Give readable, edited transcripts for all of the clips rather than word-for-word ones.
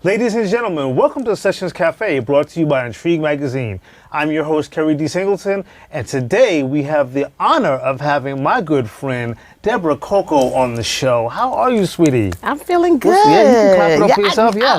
Ladies and gentlemen, welcome to Sessions Cafe, brought to you by Intrigue Magazine. I'm your host, Kerry D. Singleton, and today we have the honor of having my good friend, Deborah Coco, on the show. How are you, sweetie? I'm feeling good. Yeah, you can clap it up for yourself, yes.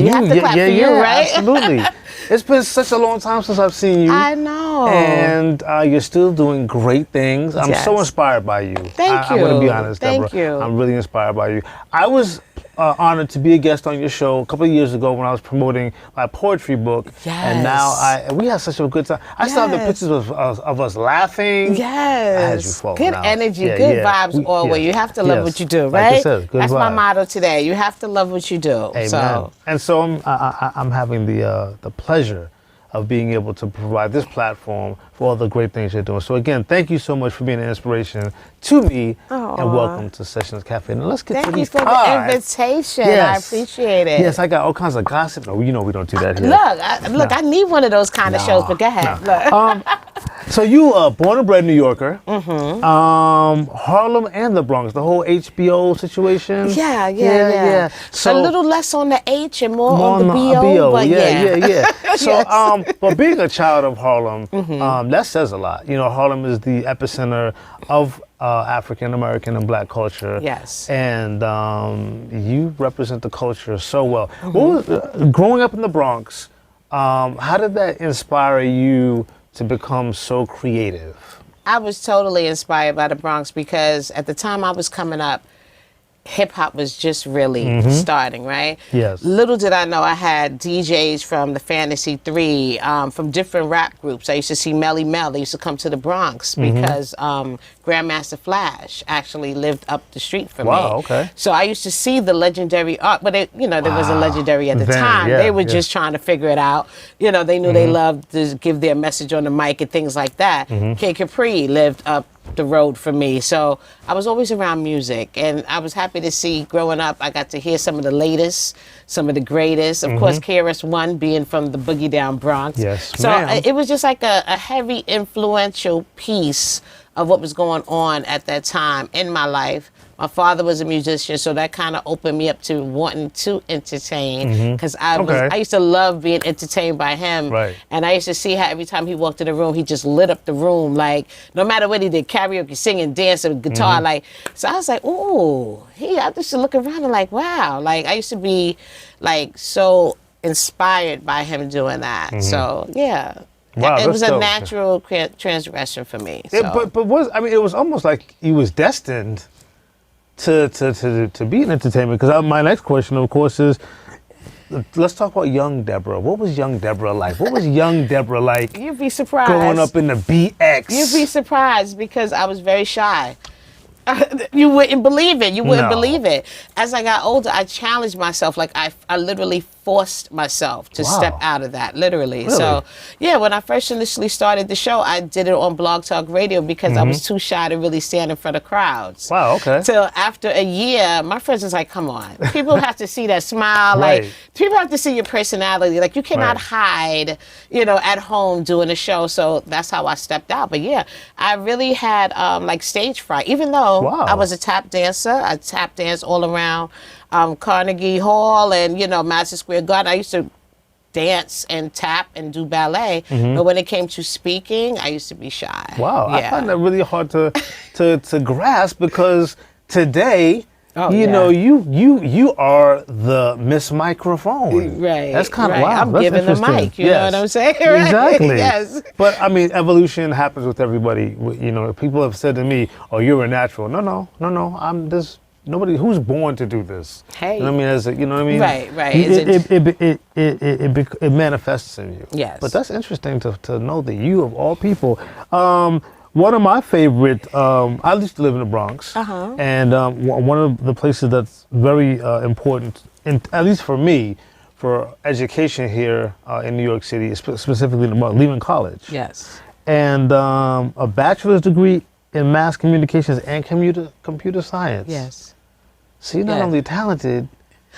You have to clap for you, right? Absolutely. It's been such a long time since I've seen you. I know. And you're still doing great things. I'm so inspired by you. Thank you. I'm going to be honest, Deborah. Thank you. I'm really inspired by you. I was honored to be a guest on your show a couple of years ago when I was promoting my poetry book. Yes. And now we had such a good time. I saw the pictures of us laughing. Yes. I had you falling good out. energy, good vibes always. You have to love what you do, right? Like you said, good That's vibes. my motto today. You have to love what you do. Amen. So. And so I'm having the pleasure of being able to provide this platform for all the great things you're doing. So again, thank you so much for being an inspiration to me, and welcome to Sessions Cafe. Now let's get to these cards. Thank you for the invitation. Yes. I appreciate it. Yes, I got all kinds of gossip. No, you know we don't do that here. Look, I need one of those kind of shows, but go ahead. Look. So you are born and bred New Yorker. Harlem and the Bronx, the whole HBO situation. Yeah. So a little less on the H and more on the BO, but yeah. So, Yes. but being a child of Harlem, that says a lot. You know, Harlem is the epicenter of African American and Black culture. Yes. And you represent the culture so well. What was, growing up in the Bronx, how did that inspire you to become so creative? I was totally inspired by the Bronx because at the time I was coming up, hip hop was just really starting, right? Yes. Little did I know I had DJs from the Fantasy 3, from different rap groups. I used to see Melly Mel. They used to come to the Bronx because Grandmaster Flash actually lived up the street from me. Wow, okay. So I used to see the legendary art, but there wasn't legendary at the time. They were just trying to figure it out. You know, they knew they loved to give their message on the mic and things like that. Kid Capri lived up the road for me. So I was always around music, and I was happy to see growing up I got to hear some of the latest, some of the greatest. Of course, KRS-One being from the Boogie Down Bronx. Yes, so ma'am. it was just like a heavy influential piece of what was going on at that time in my life. My father was a musician, so that kind of opened me up to wanting to entertain because I used to love being entertained by him. Right. And I used to see how every time he walked in the room, he just lit up the room. Like, no matter what he did, karaoke, singing, dancing, guitar, like, so I was like, ooh, I used to look around and like, wow. Like, I used to be like so inspired by him doing that. So, yeah. Wow, it was that's a dope. natural transgression for me. So. It was almost like he was destined to be in entertainment. Because my next question, of course, is let's talk about young Deborah. What was young Deborah like? What was young Deborah like? You'd be surprised. Growing up in the BX. You'd be surprised because I was very shy. You wouldn't believe it. You wouldn't believe it. As I got older, I challenged myself. Like I literally forced myself to step out of that, literally. So, yeah, when I first initially started the show, I did it on Blog Talk Radio because I was too shy to really stand in front of crowds. Wow, okay. Till after a year, my friends was like, come on. People have to see that smile. Like, people have to see your personality. Like, you cannot hide, at home doing a show. So that's how I stepped out. But, yeah, I really had, like, stage fright. Even though I was a tap dancer, I tap danced all around Carnegie Hall and, Madison Square Garden. I used to dance and tap and do ballet, but when it came to speaking, I used to be shy. Wow, yeah. I find that really hard to grasp because today, you are the Miss Microphone. Right. That's kind of right. wow. I'm That's giving the interesting. mic. You know what I'm saying? Right? Exactly. Yes. But I mean, evolution happens with everybody. People have said to me, "Oh, you're a natural." No. I'm this. Nobody who's born to do this. Hey. You know what I mean? You know what I mean? Right. It manifests in you. Yes. But that's interesting to know that you, of all people, one of my favorite. I used to live in the Bronx, and one of the places that's very important, at least for me, for education here in New York City, specifically in the Bronx, leaving college. Yes. And a bachelor's degree in mass communications and computer science. Yes. So you're not only talented,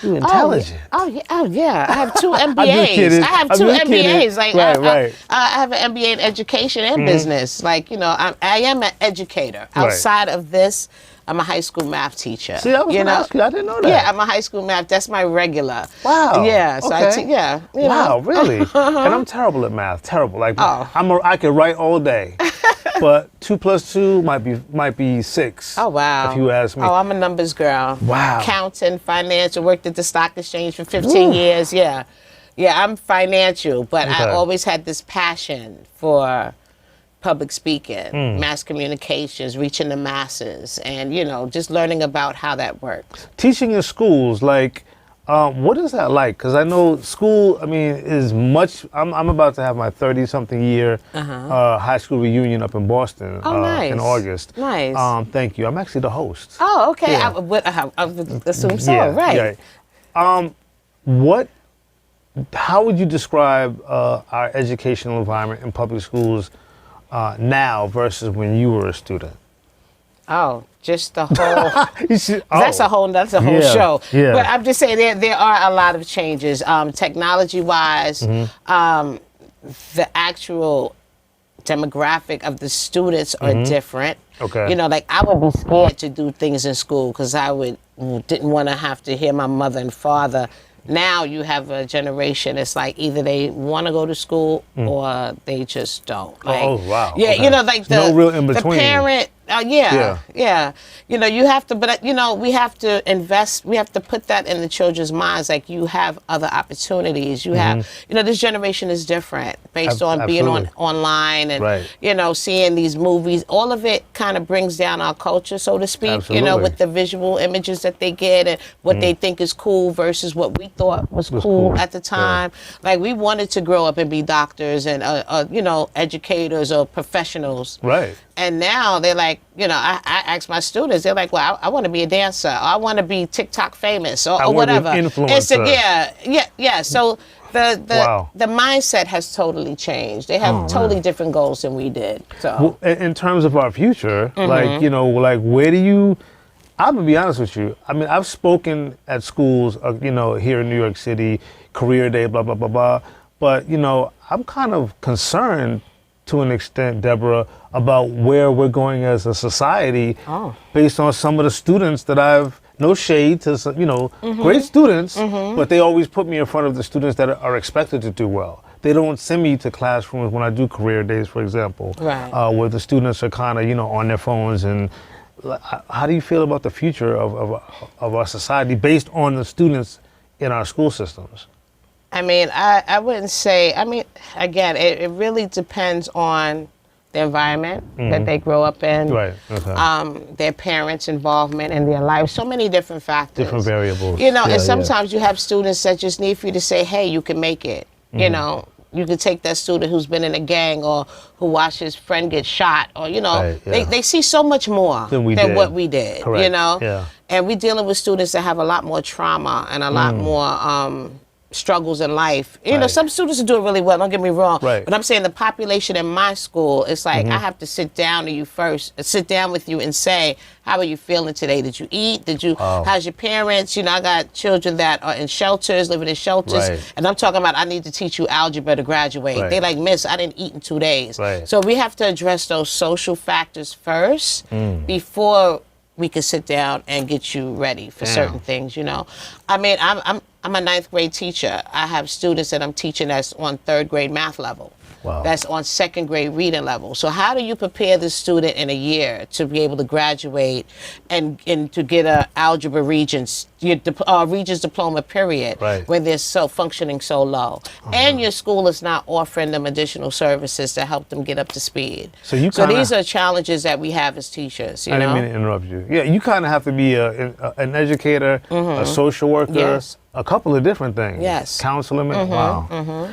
you're intelligent. Oh yeah. I have two MBAs. just kidding. I have I'm two just kidding. MBAs. Like Right. I have an MBA in education and business. Like I am an educator. Outside of this, I'm a high school math teacher. See, I was going to ask you. I didn't know that. Yeah, I'm a high school math. That's my regular. Wow. Yeah. So okay. Wow, really? And I'm terrible at math. Terrible. Like I could write all day, but 2 + 2 might be 6. Oh wow. If you ask me. Oh, I'm a numbers girl. Wow. Accounting, financial. Worked at the stock exchange for 15 years. Yeah. Yeah, I'm financial, but I always had this passion for public speaking, mass communications, reaching the masses, and just learning about how that works. Teaching in schools, like, what is that like? Because I know school, I mean, is much. I'm about to have my 30-something year high school reunion up in Boston nice. in August. Nice. Thank you. I'm actually the host. Oh, okay. Yeah. I would assume so. Right. How would you describe our educational environment in public schools now versus when you were a student? Oh, just the whole. That's a whole show. Yeah. But I'm just saying there are a lot of changes, technology-wise. The actual demographic of the students are different. Okay. Like I would be scared to do things in school because didn't want to have to hear my mother and father. Now you have a generation. It's like either they want to go to school or they just don't. Like, oh wow. Yeah, okay. Like no real in between. The parent. Yeah. You have to, but we have to invest. We have to put that in the children's minds. Like you have other opportunities. You have, this generation is different based on being online and seeing these movies. All of it kind of brings down our culture, so to speak. Absolutely. With the visual images that they get and what they think is cool versus what we thought was cool at the time. Yeah. Like we wanted to grow up and be doctors and educators or professionals. Right. And now they're like, I ask my students, they're like, well, I want to be a dancer, or I want to be TikTok famous, or whatever. I want to be an influencer. Yeah. So the mindset has totally changed. They have totally different goals than we did. So in terms of our future, like where do you? I'm gonna be honest with you. I mean, I've spoken at schools, here in New York City, career day, blah blah blah blah. But I'm kind of concerned to an extent, Deborah, about where we're going as a society based on some of the students that no shade to great students, but they always put me in front of the students that are expected to do well. They don't send me to classrooms when I do career days, for example, where the students are kind of, on their phones. And how do you feel about the future of our society based on the students in our school systems? I mean, I wouldn't say, again, it really depends on the environment that they grow up in, right? Okay. Their parents' involvement in their life, so many different factors. Different variables. And sometimes you have students that just need for you to say, hey, you can make it. You could take that student who's been in a gang or who watched his friend get shot or, they see so much more than what we did, Correct. Yeah. And we're dealing with students that have a lot more trauma and a lot more struggles in life. Some students are doing really well, don't get me wrong. Right. But I'm saying the population in my school, it's like I have to sit down with you and say, how are you feeling today? Did you eat? How's your parents? I got children that are in shelters, living in shelters. Right. And I'm talking about I need to teach you algebra to graduate. Right. They like, miss, I didn't eat in 2 days. Right. So we have to address those social factors first before we can sit down and get you ready for certain things, I mean, I'm a 9th grade teacher. I have students that I'm teaching that's on 3rd grade math level. Wow. That's on 2nd grade reading level. So how do you prepare the student in a year to be able to graduate and to get a algebra Regents diploma period when they're functioning so low? And your school is not offering them additional services to help them get up to speed. So these are challenges that we have as teachers. I didn't mean to interrupt you. Yeah, you kind of have to be an educator, a social worker, a couple of different things. Yes. Counselor. Wow.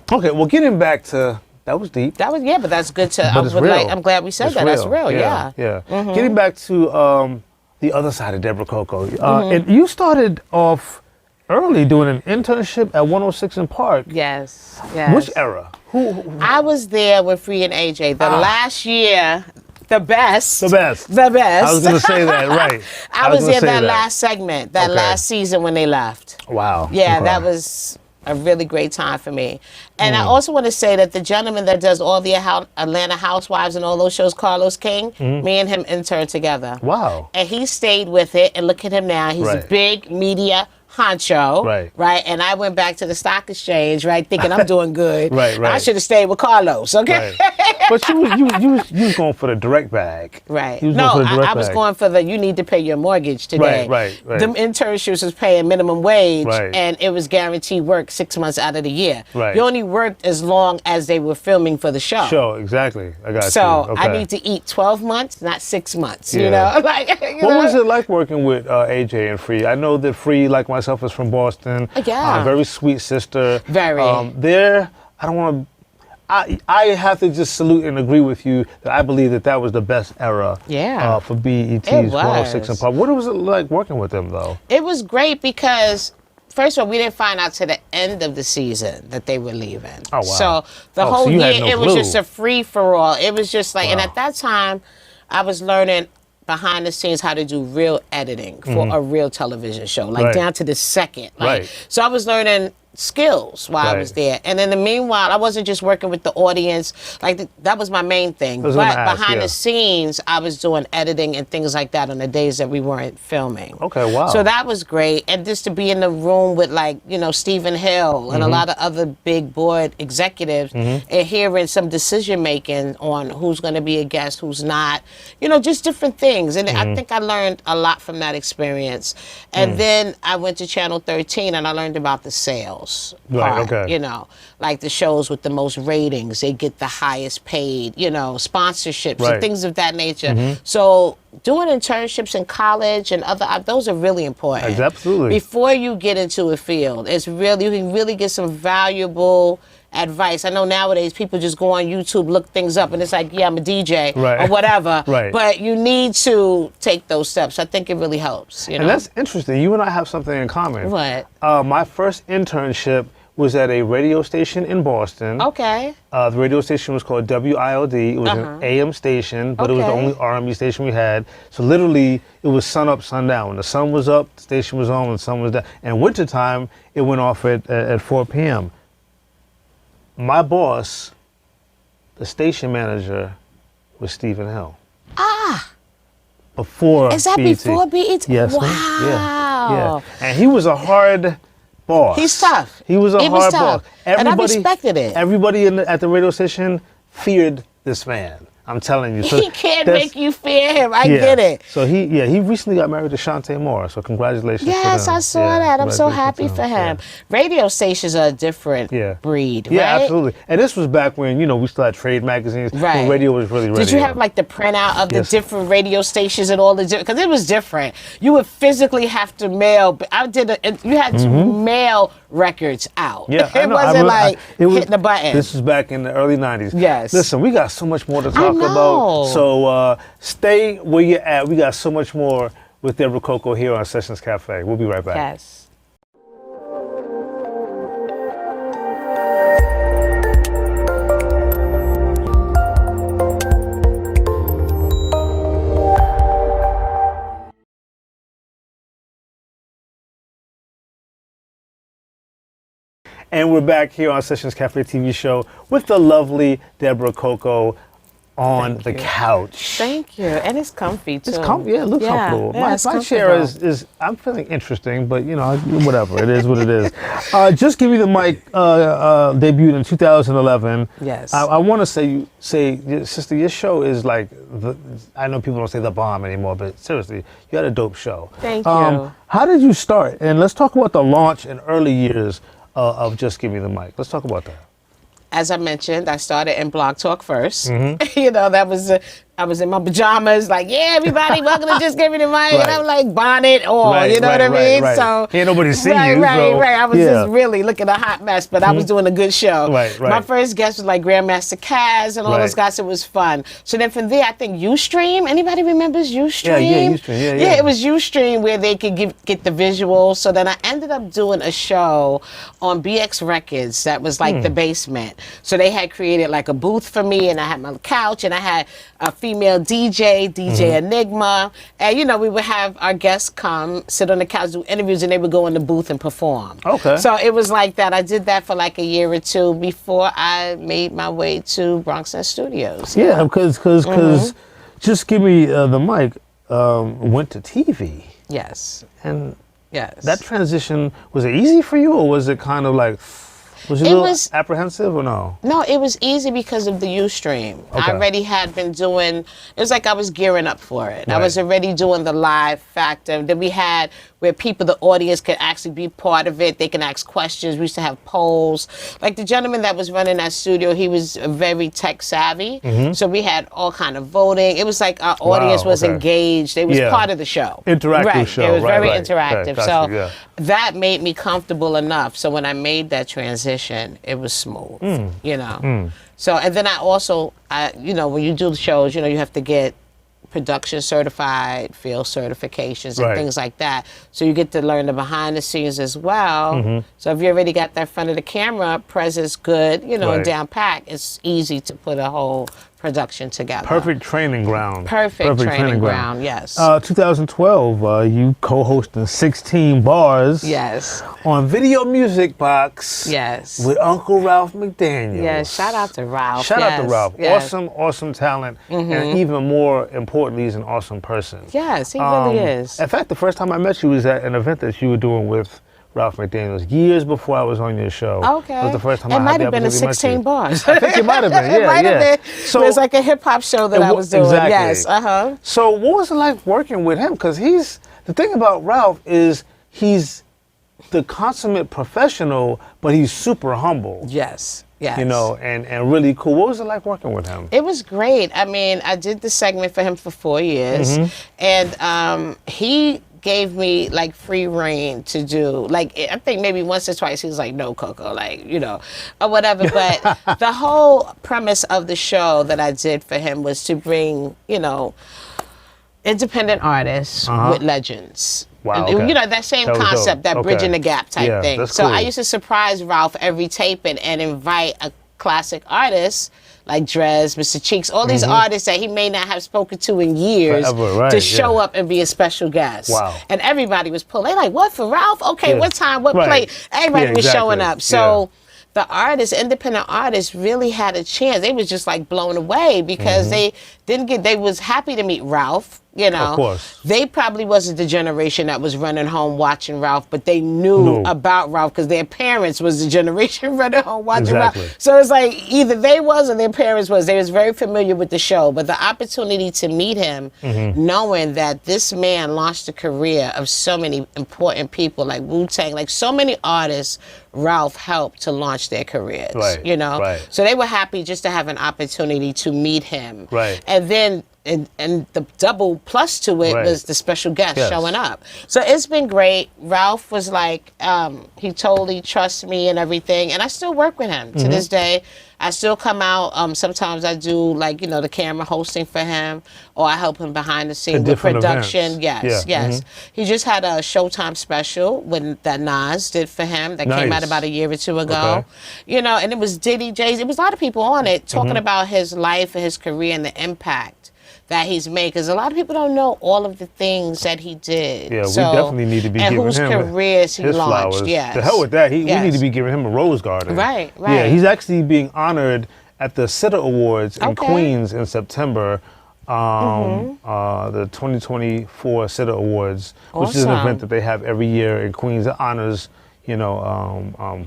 Okay, well, getting back to, that was deep. But that's good to, But it's real. I'm glad we said It's that. real. That's real, yeah. Getting back to the other side of Deborah Coco. And you started off early doing an internship at 106 in Park. Yes. Which era? Who? I was there with Free and AJ the last year. The best. The best. I was going to say that, right. I was there that last segment, last season when they left. Wow. Yeah, Okay. that was a really great time for me. And I also want to say that the gentleman that does all the Atlanta Housewives and all those shows, Carlos King, me and him interned together. Wow. And he stayed with it, and look at him now. He's a big media honcho, right? And I went back to the stock exchange, right, thinking I'm doing good. Right. I should have stayed with Carlos, okay? But you was going for the direct bag. Right. You was No, going for the direct I was bag. going for the you need to pay your mortgage today. Right. Them internships was paying minimum wage, Right. and it was guaranteed work 6 months out of the year. Right. You only worked as long as they were filming for the show. Sure, exactly. I got So you. Okay. I need to eat 12 months, not 6 months. Yeah. You know, like. What was it like working with AJ and Free? I know that Free, like myself, is from Boston. Yeah. Very sweet sister. Very. There, I don't want to. I have to just salute and agree with you that I believe that was the best era. Yeah. For BET's It 106 and was. Pop. What was it like working with them though? It was great because, first of all, we didn't find out to the end of the season that they were leaving. Oh, wow. So the Oh, whole so you had year, no it was clue. just a free for all. It was just like, and Wow. at that time, I was learning behind the scenes how to do real editing for a real television show, like Right. down to the second. Like, Right. So I was learning skills while I Right. was there. And in the meanwhile, I wasn't just working with the audience. Like that was my main thing. I was But gonna ask, behind yeah. the scenes, I was doing editing and things like that on the days that we weren't filming. Okay, wow. So that was great. And just to be in the room with Stephen Hill and a lot of other big board executives and hearing some decision making on who's going to be a guest, who's not, just different things. And I think I learned a lot from that experience. And then I went to Channel 13 and I learned about the sales Right, part, okay. like the shows with the most ratings, they get the highest paid, sponsorships Right. and things of that nature. So doing internships in college and those are really important. Absolutely. Before you get into a field, you can really get some valuable advice. I know nowadays people just go on YouTube, look things up, and it's like, yeah, I'm a DJ Right. or whatever. Right. But you need to take those steps. I think it really helps. And that's interesting. You and I have something in common. What? My first internship was at a radio station in Boston. Okay. The radio station was called WILD. It was an AM station, but it was the Okay. only R&B station we had. So literally, it was sun up, sun down. When the sun was up, the station was on. When the sun was down. And wintertime, it went off at 4 p.m. My boss, the station manager, was Stephen Hill. Before Is that BET. before BET? Yes. Wow. Yeah. And he was a hard boss. He's tough. He was a He was hard tough. boss. And I respected it. Everybody at the radio station feared this man. I'm telling you. So He can't that's- make you fear him. I yeah. get it. So he recently got married to Shantae Moore. So congratulations. Yes, to them. I saw that. I'm so happy for him. Radio stations are a different breed, Yeah, right? absolutely. And this was back when, we still had trade magazines. Right. When radio was really radio. Did you have like the printout of the Yes. different radio stations and all the different? Because it was different. You would physically have to mail. You had to mail records out. Yeah, I It know. wasn't like hitting the button. This was back in the early 90s. Yes. Listen, we got so much more to talk know. about. So stay where you're at. We got so much more with Deborah Coco here on Sessions Cafe. We'll be right back. Yes. And we're back here on Sessions Cafe TV show with the lovely Deborah Coco on the couch. Thank you. And it's comfy too. It's comfy. Yeah, it looks comfortable. Yeah, it's my chair comfortable. is, I'm feeling interesting, but whatever. It is what it is. Just Give Me the Mic debuted in 2011. Yes. I want to say, sister, your show is like, I know people don't say the bomb anymore, but seriously, you had a dope show. Thank you. How did you start? And let's talk about the launch and early years of Just Give Me the Mic. Let's talk about that. As I mentioned, I started in Blog Talk first. Mm-hmm. That was I was in my pajamas, like, yeah, everybody, welcome to Just Give Me the Mic. Right. And I'm like, bonnet on, Right, you know what I mean? right. So Can't nobody see right, you, Right, so, right. I was yeah. just really looking a hot mess, but I was doing a good show. Right. My first guest was like Grandmaster Caz and all those Right. guys. It was fun. So then from there, I think Ustream. Anybody remembers Ustream? Yeah, Ustream. Yeah. It was Ustream where they could get the visuals. So then I ended up doing a show on BX Records that was like the basement. So they had created like a booth for me, and I had my couch, and I had a female DJ Enigma, and we would have our guests come, sit on the couch, do interviews, and they would go in the booth and perform. Okay. So it was like that. I did that for like a year or two before I made my way to Bronx Net Studios. Yeah, because just give me the mic. Went to TV. Yes. And yes. That transition, was it easy for you, or was it kind of like, was you a little apprehensive or no? No, it was easy because of the Ustream. Okay. I already had been doing, it was like I was gearing up for it. Right. I was already doing the live factor. Then we had where people, the audience could actually be part of it. They can ask questions. We used to have polls. Like the gentleman that was running that studio, he was very tech savvy. So we had all kind of voting. It was like our audience was engaged. It was part of the show. Interactive show. It was very interactive. Okay, so that made me comfortable enough. So when I made that transition, it was smooth, So, and then I also, when you do the shows, you have to get production certified, field certifications, and things like that. So you get to learn the behind the scenes as well. So if you already got that front of the camera presence good, and down pack, it's easy to put a whole production together. Perfect training ground. Perfect training ground, yes. 2012, you co-hosted 16 Bars. Yes. On Video Music Box. Yes. With Uncle Ralph McDaniel. Yes, shout out to Ralph. Shout out to Ralph. Yes. Awesome talent. And even more importantly, he's an awesome person. Yes, he really is. In fact, the first time I met you was at an event that you were doing with Ralph McDaniels, years before I was on your show. Okay. It was the first time it I might had have been a 16 Bars. I think it might have been, It might have been. So it was like a hip-hop show that I was doing. Exactly. Yes, So what was it like working with him? Because the thing about Ralph is he's the consummate professional, but he's super humble. Yes. Yes. And really cool. What was it like working with him? It was great. I mean, I did the segment for him for 4 years, and he gave me like free reign to do. Like, I think maybe once or twice he was like, "No, Coco," like, or whatever. But the whole premise of the show that I did for him was to bring, independent artists with legends. Wow, okay. That same concept, that bridging the gap type thing. So cool. I used to surprise Ralph every taping and invite a classic artist like Drez, Mr. Cheeks, all these artists that he may not have spoken to in years to show up and be a special guest. Wow. And everybody was pulling. They like, what, for Ralph? Okay, what time, what plate? Everybody was showing up. So the artists, independent artists, really had a chance. They was just like blown away because they was happy to meet Ralph. Of course. They probably wasn't the generation that was running home watching Ralph, but they knew about Ralph because their parents was the generation running home watching Ralph. So it's like either they was or their parents was. They was very familiar with the show, but the opportunity to meet him, knowing that this man launched a career of so many important people like Wu-Tang, like so many artists, Ralph helped to launch their careers. So they were happy just to have an opportunity to meet him. And then and the double plus to it was the special guest showing up. So it's been great. Ralph was like, he totally trusts me and everything. And I still work with him to this day. I still come out. Sometimes I do like, the camera hosting for him, or I help him behind the scenes with production. Events. Yes. He just had a Showtime special that Nas did for him that came out about a year or two ago. And it was Diddy, Jay-Z. It was a lot of people on it talking about his life and his career and the impact that he's made, because a lot of people don't know all of the things that he did. Yeah, we definitely need to be giving him whose careers he his launched. flowers. Yes. To hell with that. We need to be giving him a rose garden. Right. Yeah, he's actually being honored at the Sitter Awards in Queens in September. The 2024 Sitter Awards, which is an event that they have every year in Queens that honors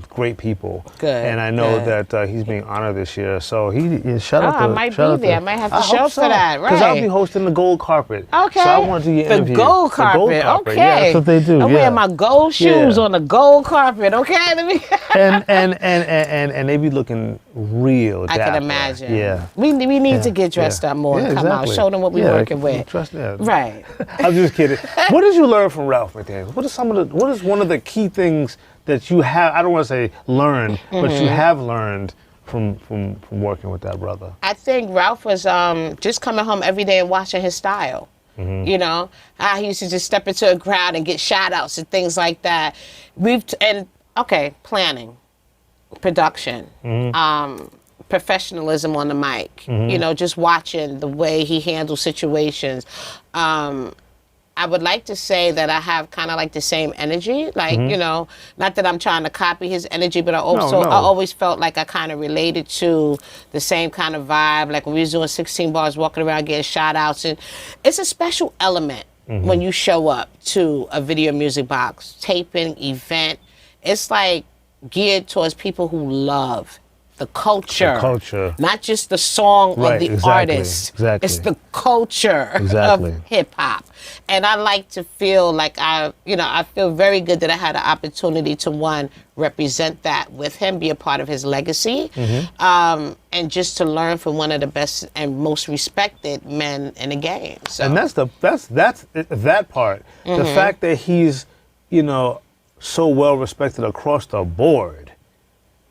great people. Good. And I know that he's being honored this year. So shout out to I might be there. I might have to show for that. Right. Because I'll be hosting the gold carpet. Okay. So I want to do your interview. The gold carpet. Okay. Yeah, that's what they do. I'm wearing my gold shoes on the gold carpet. Okay. Let me. and they be looking real dapper. I can imagine. Yeah. We need to get dressed up more and come out, show them what we're working with. Right. I'm just kidding. What did you learn from Ralph McDaniels? What is one of the key things that you have, I don't want to say learned, but you have learned from working with that brother? I think Ralph was just coming home every day and watching his style. How he used to just step into a crowd and get shout outs and things like that. Planning, production, professionalism on the mic. You know, just watching the way he handles situations. I would like to say that I have kind of like the same energy, like, you know, not that I'm trying to copy his energy, but I always felt like I kind of related to the same kind of vibe. Like when we was doing 16 bars, walking around getting shout outs, and it's a special element when you show up to a Video Music Box taping event. It's like geared towards people who love the culture, not just the song of the artist. It's the culture of hip hop. And I like to feel like I feel very good that I had an opportunity to, one, represent that with him, be a part of his legacy, and just to learn from one of the best and most respected men in the game. So. And that's that part. The fact that he's, you know, so well respected across the board.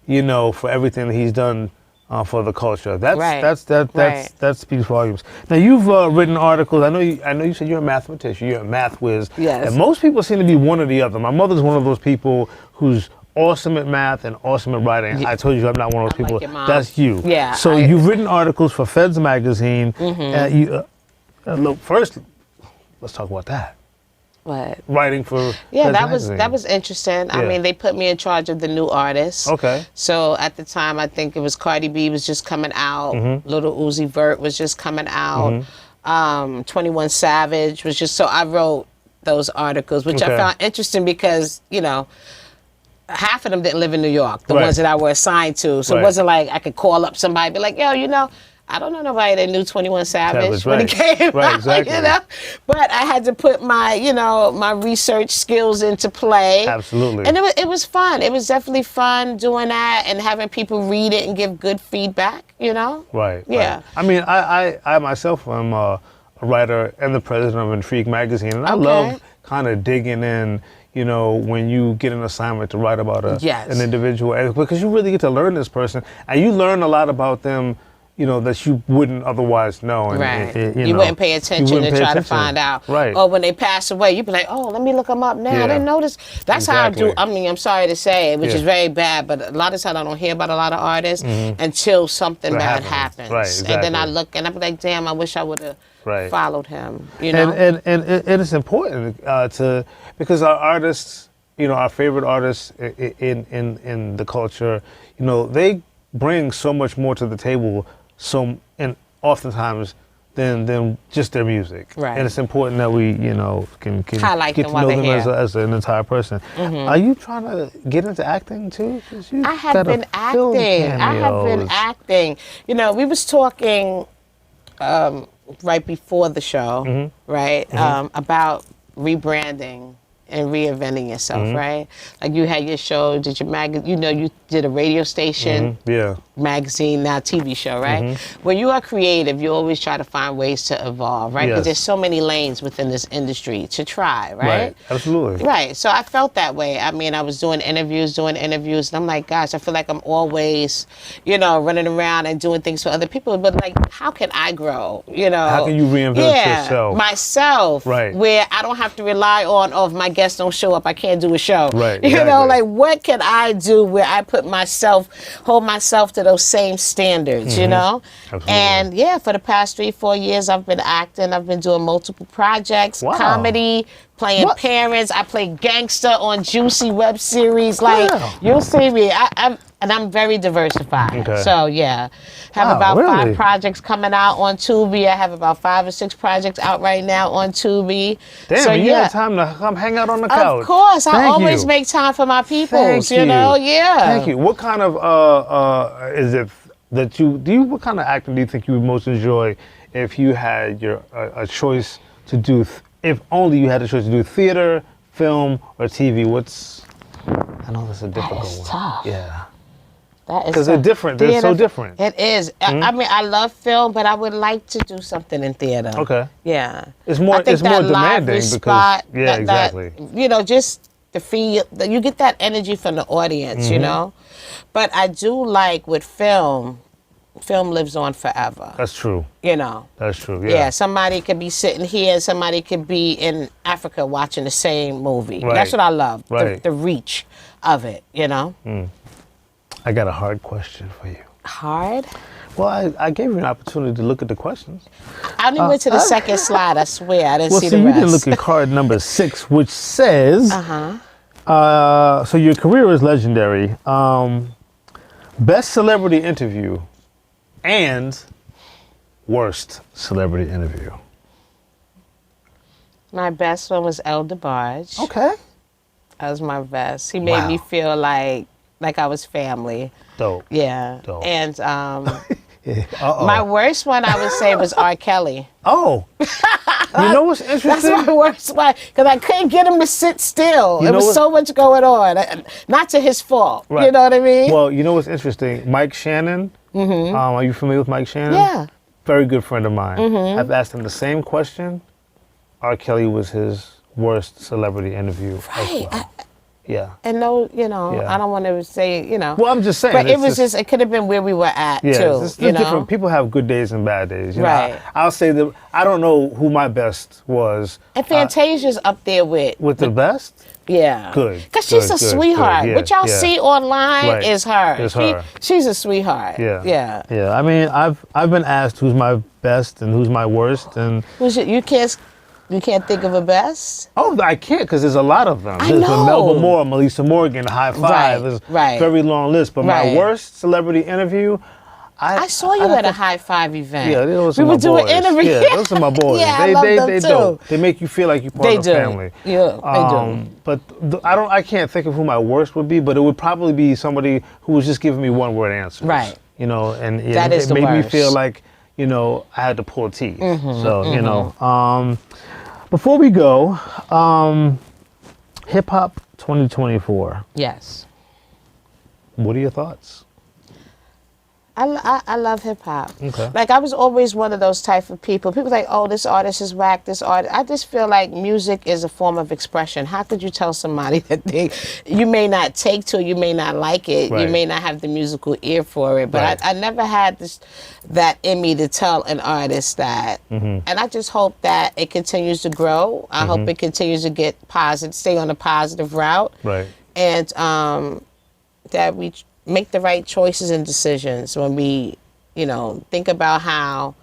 You know, for everything that he's done for the culture, that speaks volumes. Now you've written articles. I know you said you're a mathematician. You're a math whiz. Yes. And most people seem to be one or the other. My mother's one of those people who's awesome at math and awesome at writing. I told you I'm not one of those people. Like That's you. Yeah. So you've written articles for Feds magazine. Look, first, let's talk about that. What? Writing for that was interesting. I mean, they put me in charge of the new artists. Okay. So at the time, I think it was Cardi B was just coming out. Little Uzi Vert was just coming out. 21 Savage was just, so I wrote those articles, which I found interesting because, you know, half of them didn't live in New York, the ones that I were assigned to. So it wasn't like I could call up somebody and be like, yo, you know, I don't know nobody that knew 21 Savage when he came out, exactly. you know? But I had to put my, you know, my research skills into play. Absolutely. And it was fun. It was definitely fun doing that and having people read it and give good feedback, you know? Right. Yeah. Right. I mean, I myself am a writer and the president of Intrigue magazine, and I love kind of digging in, you know, when you get an assignment to write about an individual, because you really get to learn this person, and you learn a lot about them, you know, that you wouldn't otherwise know. And, you wouldn't pay attention to try to find out. Right. Or when they pass away, you'd be like, oh, let me look them up now. I didn't notice. That's how I do. I mean, I'm sorry to say, which is very bad, but a lot of times I don't hear about a lot of artists until something bad happens. Right, exactly. And then I look and I'm like, damn, I wish I would have followed him. You know? And it is important because our artists, you know, our favorite artists in the culture, you know, they bring so much more to the table, and oftentimes than just their music. Right. And it's important that we, you know, can highlight get to know them as an entire person. Are you trying to get into acting too? I have been acting. You know, we was talking right before the show, right, about rebranding and reinventing yourself, right? Like you had your show, did your you did a radio station, magazine, now TV show, right? When you are creative, you always try to find ways to evolve, right? Because there's so many lanes within this industry to try, right? Absolutely. Right, so I felt that way. I mean, I was doing interviews, and I'm like, gosh, I feel like I'm always, you know, running around and doing things for other people, but like, how can I grow, you know? How can you reinvent yourself? Myself, where I don't have to rely on, oh, if my guests don't show up, I can't do a show. Right, you know, like, what can I do where I hold myself to those same standards, you know? Absolutely. And for the past 3-4 years, I've been acting. I've been doing multiple projects, comedy, playing parents. I play gangster on Juicy web series. Like, you'll see me. I'm very diversified. Okay. So, have about 5 projects coming out on Tubi. I have about 5 or 6 projects out right now on Tubi. Damn, so, you got time to come hang out on the couch. Of course. I always make time for my peoples, you know? Yeah. Thank you. What kind of, is it that what kind of acting do you think you would most enjoy if you had a choice to do, if only you had a choice to do theater, film, or TV? I know that's a difficult one. Tough. Yeah. Because they're different. They're so different. It is. I mean, I love film, but I would like to do something in theater. Okay. Yeah. It's more demanding because exactly. You know, just the feel that you get that energy from the audience, you know. But I do like with film lives on forever. That's true. You know. That's true. Yeah. Yeah. Somebody could be sitting here, and somebody could be in Africa watching the same movie. Right. That's what I love. Right. The reach of it. You know. I got a hard question for you. Hard? Well, I gave you an opportunity to look at the questions. I only went to the second slide, I swear. I didn't Well, see see, the you rest. didn't look at card number 6, which says, so your career is legendary. Best celebrity interview and worst celebrity interview. My best one was El DeBarge. Okay. That was my best. He made me feel like I was family. Dope. Yeah. Dope. And Uh-oh. my worst one, I would say, was R. Kelly. Oh. You know what's interesting? That's my worst one, because I couldn't get him to sit still. You There know was what? so much going on. Not to his fault. Right. You know what I mean? Well, you know what's interesting? Mike Shannon. Are you familiar with Mike Shannon? Yeah. Very good friend of mine. I've asked him the same question. R. Kelly was his worst celebrity interview as well. Yeah. And no, you know, Yeah. I don't want to say, you know. Well, I'm just saying. But it it's was just, it could have been where we were at, yeah, too. it's You know? different. People have good days and bad days. You Right. know, I'll say that I don't know who my best was. And Fantasia's up there with The best? yeah. Good, Because she's good, a good, sweetheart. good. Yeah, What y'all yeah. see online Right. is her. Is her. She's a sweetheart. Yeah. Yeah. Yeah. I mean, I've been asked who's my best and who's my worst, and You can't think of a best? I can't because there's a lot of them. I There's know. Melba Moore, Melissa Morgan, High Five. Right, There's right. very long list. But my Right. worst celebrity interview, I saw you at a high five event. Yeah, those we are my were doing boys. interviews. Yeah, those are my boys. Yeah, I they love they them they too. dope. They make you feel like you're part They of do. the family. Yeah, they do. But I can't think of who my worst would be. But it would probably be somebody who was just giving me one word answers. Right. You know, and That is it the made me worst. feel like I had to pull teeth. So you know. Before we go, Hip Hop 2024. Yes. What are your thoughts? I love hip hop. Okay. Like I was always one of those type of people. People like, oh, this artist is whack. This artist. I just feel like music is a form of expression. How could you tell somebody that you may not take to, you may not like it, Right. you may not have the musical ear for it. But Right. I never had that in me to tell an artist that. And I just hope that it continues to grow. I hope it continues to get positive, stay on a positive route. Right. And that we make the right choices and decisions when we, think about how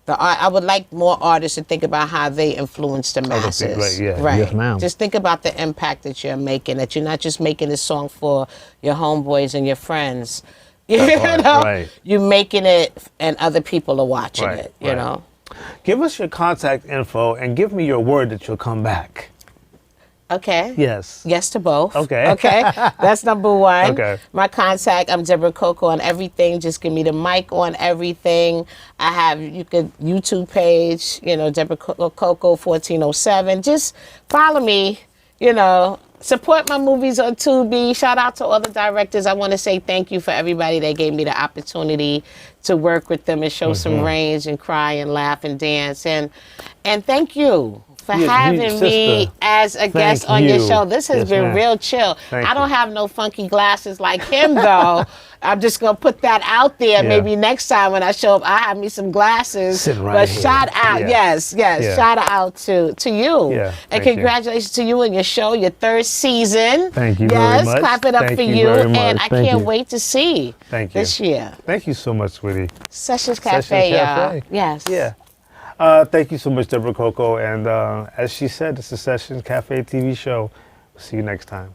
I would like more artists to think about how they influence the masses. right, yeah. Right. Yes, ma'am. Just think about the impact that you're making, that you're not just making a song for your homeboys and your friends. You part, know? right. You're making it and other people are watching Right, it, you right. know? Give us your contact info and give me your word that you'll come back. Okay. Yes. Yes to both. Okay. Okay. That's number one. Okay. My contact, I'm Deborah Coco on everything. Just give me the mic on everything. I have YouTube page, Deborah Coco 1407. Just follow me, Support my movies on Tubi. Shout out to all the directors. I want to say thank you for everybody that gave me the opportunity to work with them and show some range and cry and laugh and dance. And thank you for having me as a guest on your show. This has been real chill. I don't have no funky glasses like him, though. I'm just going to put that out there. Yeah. Maybe next time when I show up, I have me some glasses. Sitting right but here. shout out, Yeah. yes, Yeah. shout out to you. Yeah, And thank you. congratulations to you and your show, your third season. Thank you yes, very much. clap it up Thank for you you. very much. And I Thank can't you. wait to see Thank you. this year. Thank you so much, sweetie. Sessions Sessions Cafe, y'all. Cafe. Yes. Yeah. Thank you so much, Deborah Coco. And as she said, it's a Sessions Cafe TV show. See you next time.